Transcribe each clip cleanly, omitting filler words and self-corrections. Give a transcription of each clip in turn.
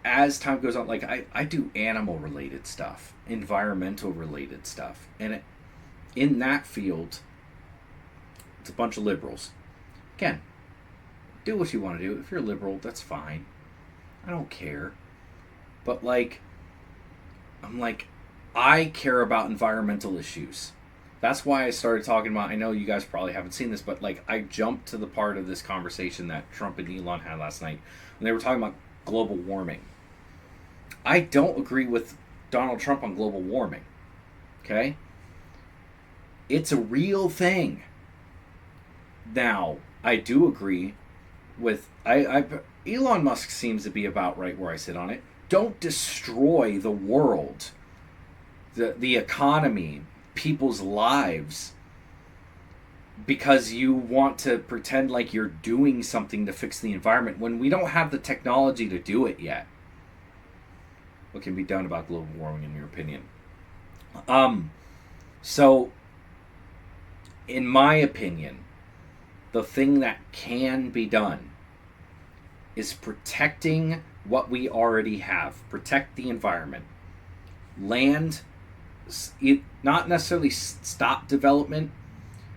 as time goes on, like I do animal related stuff, environmental related stuff, and in that field, it's a bunch of liberals. Again, do what you want to do. If you're a liberal, that's fine. I don't care. But like, I'm like, I care about environmental issues. That's why I started talking about. I know you guys probably haven't seen this, but like, I jumped to the part of this conversation that Trump and Elon had last night when they were talking about global warming. I don't agree with Donald Trump on global warming. Okay, it's a real thing. Now, I do agree with Elon Musk seems to be about right where I sit on it. Don't destroy the world, the economy, people's lives because you want to pretend like you're doing something to fix the environment when we don't have the technology to do it yet. What can be done about global warming in your opinion? So in my opinion, the thing that can be done is protecting what we already have. Protect the environment. Land, not necessarily stop development,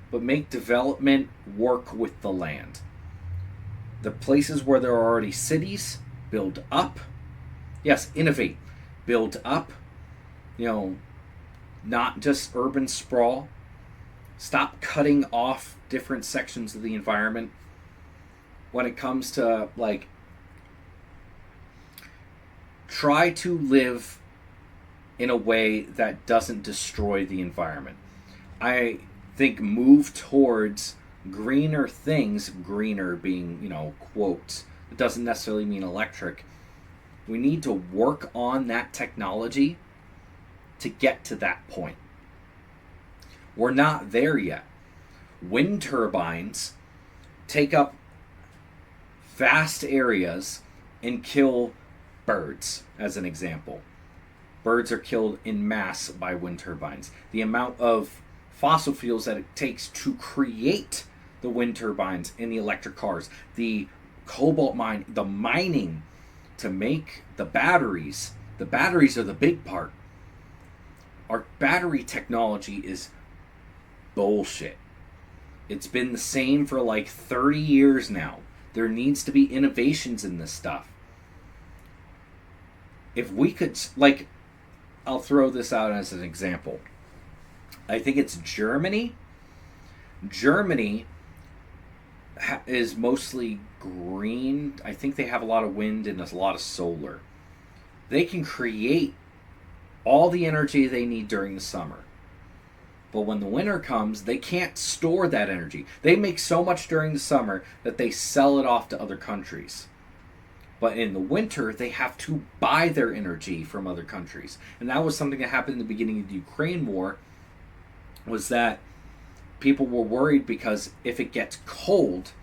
but make development work with the land. The places where there are already cities, build up. Yes, innovate. Build up. You know, not just urban sprawl. Stop cutting off different sections of the environment. When it comes to, like, try to live in a way that doesn't destroy the environment. I think move towards greener things, greener being, quotes. It doesn't necessarily mean electric. We need to work on that technology to get to that point. We're not there yet. Wind turbines take up vast areas and kill birds, as an example. Birds are killed in mass by wind turbines. The amount of fossil fuels that it takes to create the wind turbines and the electric cars, the cobalt mine, the mining to make the batteries are the big part. Our battery technology is bullshit. It's been the same for like 30 years now. There needs to be innovations in this stuff. If we could, like, I'll throw this out as an example. I think it's Germany. Germany is mostly green. I think they have a lot of wind and a lot of solar. They can create all the energy they need during the summer. But when the winter comes, they can't store that energy. They make so much during the summer that they sell it off to other countries. But in the winter, they have to buy their energy from other countries. And that was something that happened in the beginning of the Ukraine war, was that people were worried because if it gets cold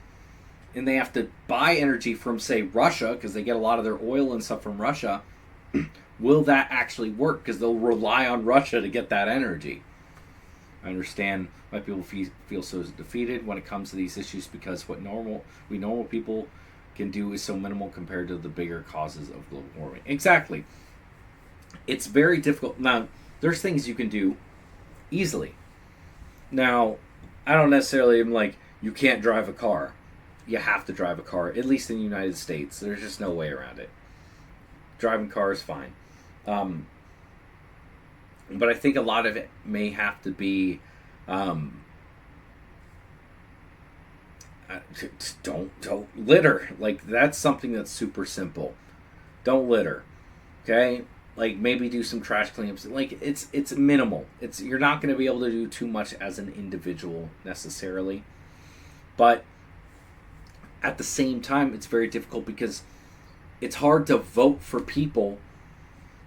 and they have to buy energy from, say, Russia, because they get a lot of their oil and stuff from Russia, will that actually work? Because they'll rely on Russia to get that energy. I understand why people feel so defeated when it comes to these issues because what normal people can do is so minimal compared to the bigger causes of global warming. Exactly. It's very difficult. Now, there's things you can do easily. Now, I don't necessarily am like, you can't drive a car. You have to drive a car, at least in the United States. There's just no way around it. Driving car is fine. But I think a lot of it may have to be don't litter. Like, that's something that's super simple. Don't litter. Okay? Like, maybe do some trash cleanups. Like, it's minimal. You're not going to be able to do too much as an individual necessarily. But at the same time, it's very difficult because it's hard to vote for people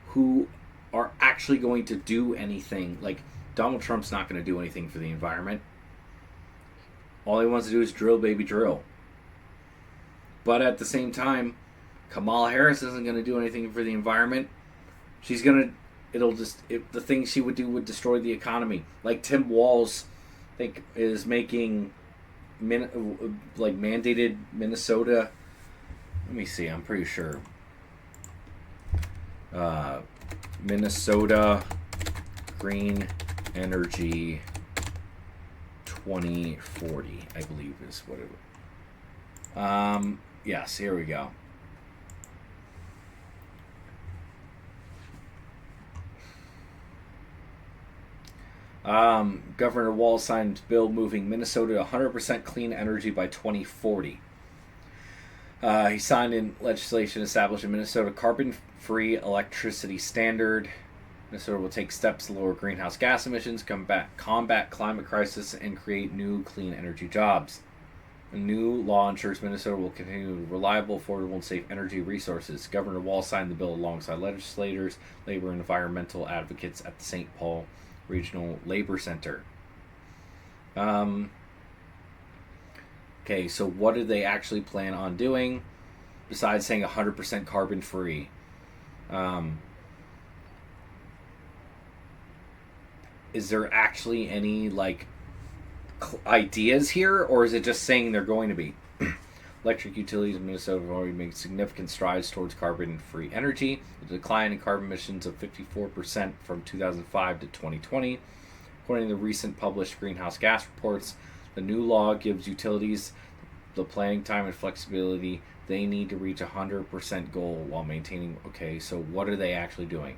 who are actually going to do anything. Like, Donald Trump's not going to do anything for the environment. All he wants to do is drill, baby, drill. But at the same time, Kamala Harris isn't going to do anything for the environment. She's going to, the things she would do would destroy the economy. Like Tim Walz, I think, is making, mandated Minnesota. Let me see, I'm pretty sure. Uh, Minnesota Green Energy 2040, I believe is what it was. Yes, here we go. Governor Walz signed bill moving Minnesota to 100% clean energy by 2040. He signed in legislation establishing Minnesota carbon-free electricity standard. Minnesota will take steps to lower greenhouse gas emissions, combat climate crisis, and create new clean energy jobs. A new law ensures Minnesota will continue reliable, affordable, and safe energy resources. Governor Walz signed the bill alongside legislators, labor, and environmental advocates at the St. Paul Regional Labor Center. Okay, so what do they actually plan on doing besides saying 100% carbon free? Is there actually any ideas here, or is it just saying they're going to be? Electric utilities in Minnesota have already made significant strides towards carbon-free energy. The decline in carbon emissions of 54% from 2005 to 2020. According to the recent published greenhouse gas reports, the new law gives utilities the planning time and flexibility they need to reach a 100% goal while maintaining... Okay, so what are they actually doing?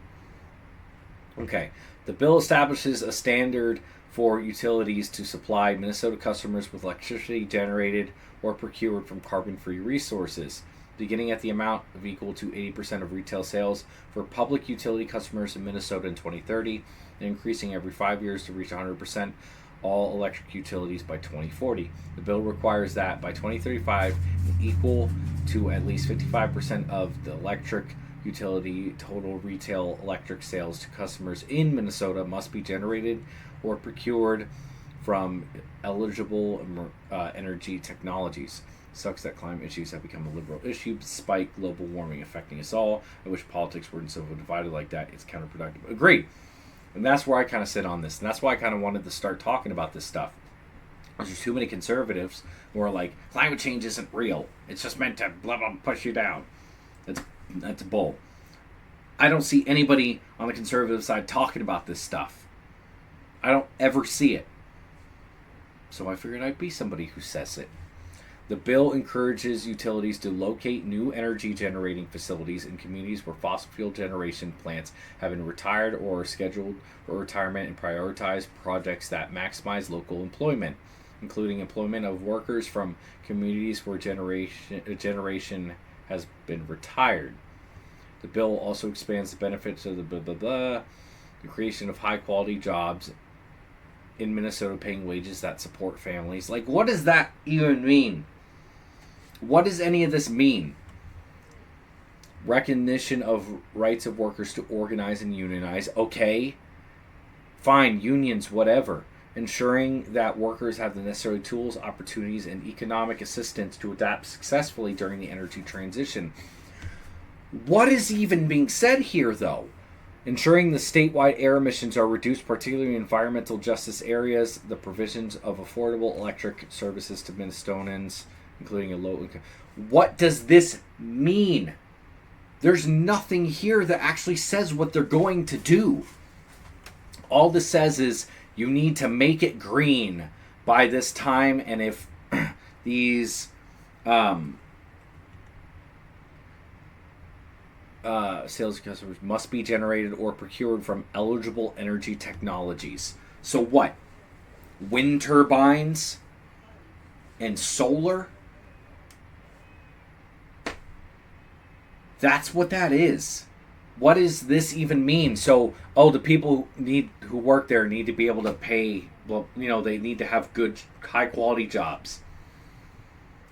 Okay, the bill establishes a standard for utilities to supply Minnesota customers with electricity generated or procured from carbon-free resources, beginning at the amount of equal to 80% of retail sales for public utility customers in Minnesota in 2030, and increasing every 5 years to reach 100% all electric utilities by 2040. The bill requires that by 2035, equal to at least 55% of the electric utility total retail electric sales to customers in Minnesota must be generated or procured from eligible energy technologies. Sucks that climate issues have become a liberal issue despite global warming affecting us all. I wish politics weren't so divided like that. It's counterproductive. Agreed. And that's where I kind of sit on this. And that's why I kind of wanted to start talking about this stuff. There's too many conservatives who are like, climate change isn't real. It's just meant to blah, blah, push you down. That's bull. I don't see anybody on the conservative side talking about this stuff. I don't ever see it. So I figured I'd be somebody who says it. The bill encourages utilities to locate new energy generating facilities in communities where fossil fuel generation plants have been retired or are scheduled for retirement, and prioritize projects that maximize local employment, including employment of workers from communities where generation has been retired. The bill also expands the benefits of the creation of high quality jobs in Minnesota, paying wages that support families. Like, what does that even mean? What does any of this mean? Recognition of rights of workers to organize and unionize. Okay. Fine, unions, whatever. Ensuring that workers have the necessary tools, opportunities, and economic assistance to adapt successfully during the energy transition. What is even being said here, though? Ensuring the statewide air emissions are reduced, particularly in environmental justice areas, the provisions of affordable electric services to Minnesotans, including a low income. What does this mean? There's nothing here that actually says what they're going to do. All this says is you need to make it green by this time, and if these sales customers must be generated or procured from eligible energy technologies. So what? Wind turbines and solar? That's what that is. What does this even mean? So, the people who work there need to be able to pay. Well, they need to have good, high quality jobs,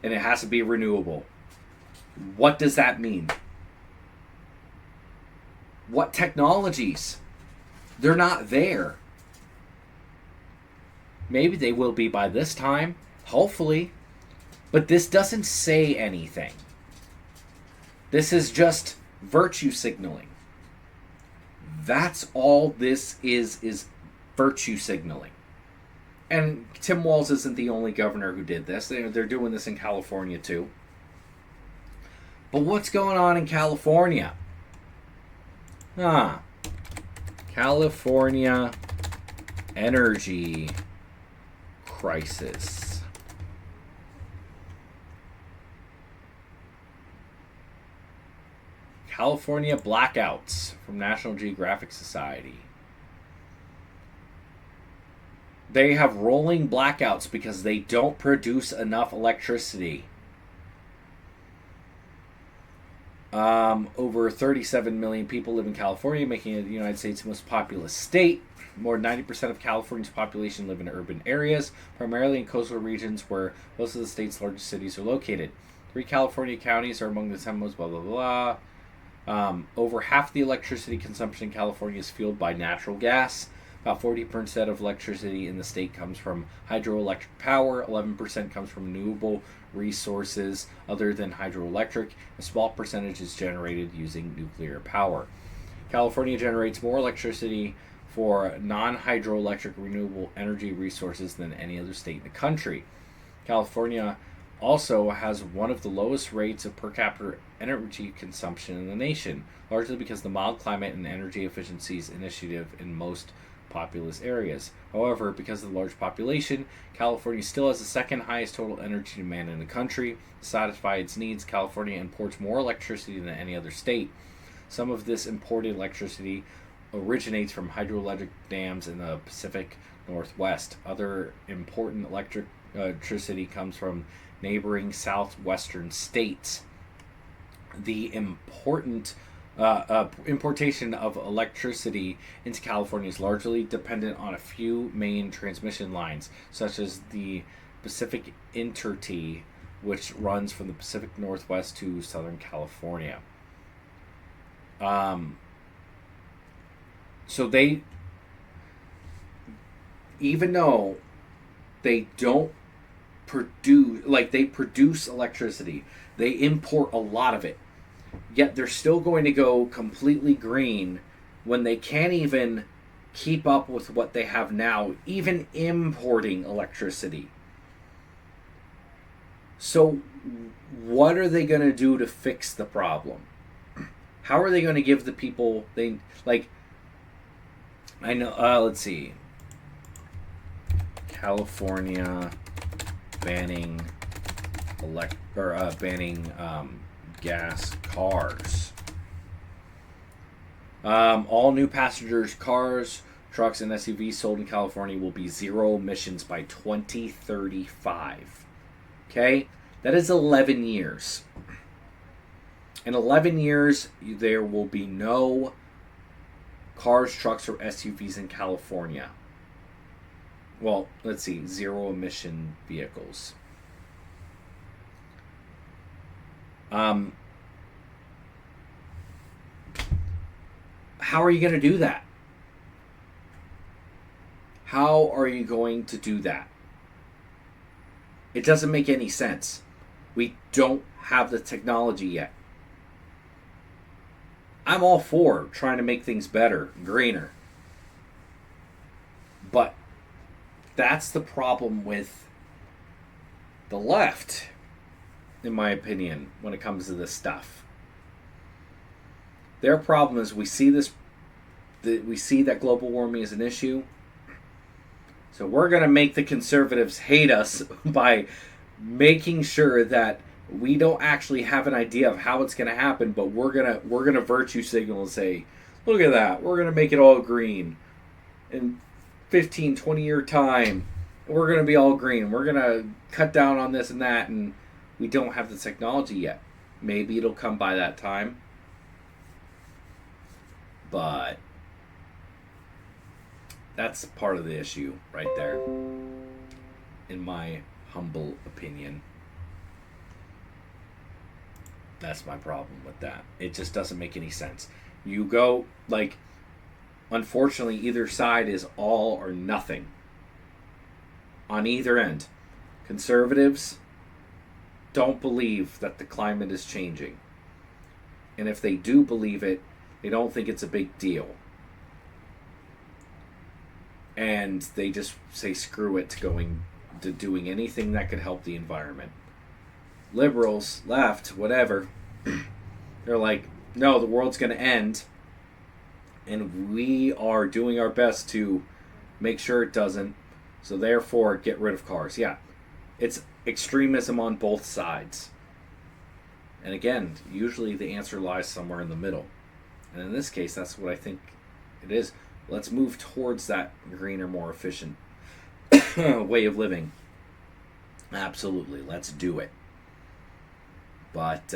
and it has to be renewable. What does that mean? What technologies? They're not there. Maybe they will be by this time, hopefully, but this doesn't say anything. This is just virtue signaling. That's all this is virtue signaling. And Tim Walz isn't the only governor who did this. They're doing this in California too. But what's going on in California? Ah, California energy crisis. California blackouts from National Geographic Society. They have rolling blackouts because they don't produce enough electricity. Over 37 million people live in California, making it the United States' most populous state. More than 90% of California's population live in urban areas, primarily in coastal regions where most of the state's largest cities are located. 3 California counties are among the 10 most blah, blah, blah. Over half the electricity consumption in California is fueled by natural gas. About 40% of electricity in the state comes from hydroelectric power. 11% comes from renewable resources other than hydroelectric. A small percentage is generated using nuclear power. California generates more electricity for non-hydroelectric renewable energy resources than any other state in the country. California also has one of the lowest rates of per capita energy consumption in the nation, largely because of the mild climate and energy efficiencies initiative in most populous areas. However, because of the large population, California still has the second highest total energy demand in the country. To satisfy its needs, California imports more electricity than any other state. Some of this imported electricity originates from hydroelectric dams in the Pacific Northwest. Other important electricity comes from neighboring southwestern states. The importation of electricity into California is largely dependent on a few main transmission lines, such as the Pacific Inter-T, which runs from the Pacific Northwest to Southern California. So they, even though they don't produce, like they produce electricity, they import a lot of it. Yet they're still going to go completely green when they can't even keep up with what they have now, even importing electricity. So what are they going to do to fix the problem? How are they going to give the people they like? I know. Let's see. California banning gas cars. All new passengers cars, trucks, and SUVs sold in California will be zero emissions by 2035. Okay, that is 11 years. In 11 years, there will be no cars, trucks, or SUVs in California. Well, let's see, zero emission vehicles. How are you going to do that? How are you going to do that? It doesn't make any sense. We don't have the technology yet. I'm all for trying to make things better, greener. But that's the problem with the left, in my opinion, when it comes to this stuff. Their problem is we see that global warming is an issue. So we're going to make the conservatives hate us by making sure that we don't actually have an idea of how it's going to happen, but we're going to virtue signal and say, look at that, we're going to make it all green. In 15, 20 year time, we're going to be all green. We're going to cut down on this and that, and we don't have the technology yet. Maybe it'll come by that time. But that's part of the issue right there, in my humble opinion. That's my problem with that. It just doesn't make any sense. You go, like, unfortunately, either side is all or nothing. On either end. Conservatives don't believe that the climate is changing. And if they do believe it, they don't think it's a big deal. And they just say screw it to doing anything that could help the environment. Liberals, left, whatever, they're like, no, the world's going to end. and we are doing our best to make sure it doesn't. So therefore, get rid of cars. Yeah, it's extremism on both sides. And again, usually the answer lies somewhere in the middle. And in this case, that's what I think it is. Let's move towards that greener, more efficient way of living. Absolutely, let's do it. But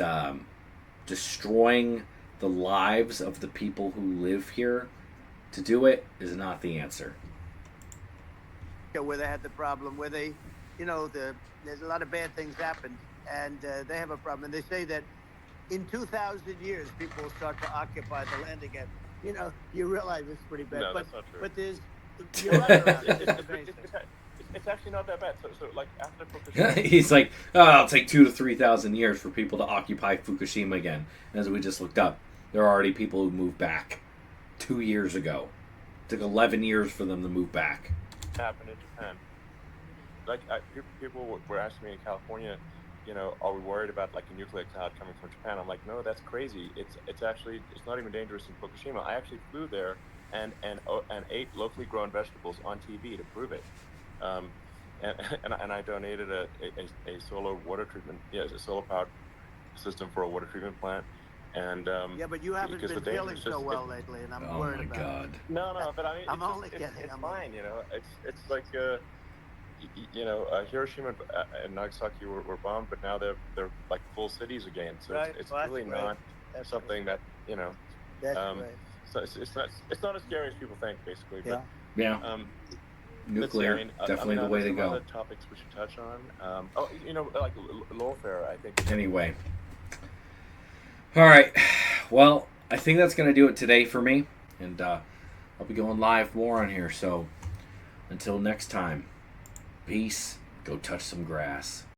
destroying the lives of the people who live here to do it is not the answer. Where they had the problem, where they, there's a lot of bad things happened, and they have a problem. And they say that in 2,000 years, people will start to occupy the land again. You realize it's pretty bad. No, but, that's not true. but you're right around it. It's amazing. It's actually not that bad. So like after Fukushima, He's like, it'll take 2,000 to 3,000 years for people to occupy Fukushima again. As we just looked up, there are already people who moved back 2 years ago. It took 11 years for them to move back. happened in Japan. Like people were asking me in California, are we worried about like a nuclear cloud coming from Japan? I'm like, no, that's crazy. It's actually not even dangerous in Fukushima. I actually flew there and ate locally grown vegetables on TV to prove it. And I donated a solar water treatment, a solar powered system for a water treatment plant. And yeah, but you haven't been feeling so well lately, and I'm worried about it. Oh my God! No, but I mean, I'm only kidding. It's fine, It's like Hiroshima and Nagasaki were bombed, but now they're like full cities again. So right. it's really not something that That's right. So it's not as scary as people think, basically. Yeah. But, Yeah. Nuclear, definitely the way to go. Other topics we should touch on. Like lawfare, I think. Anyway. All right. Well, I think that's going to do it today for me. And I'll be going live more on here. So until next time, peace. Go touch some grass.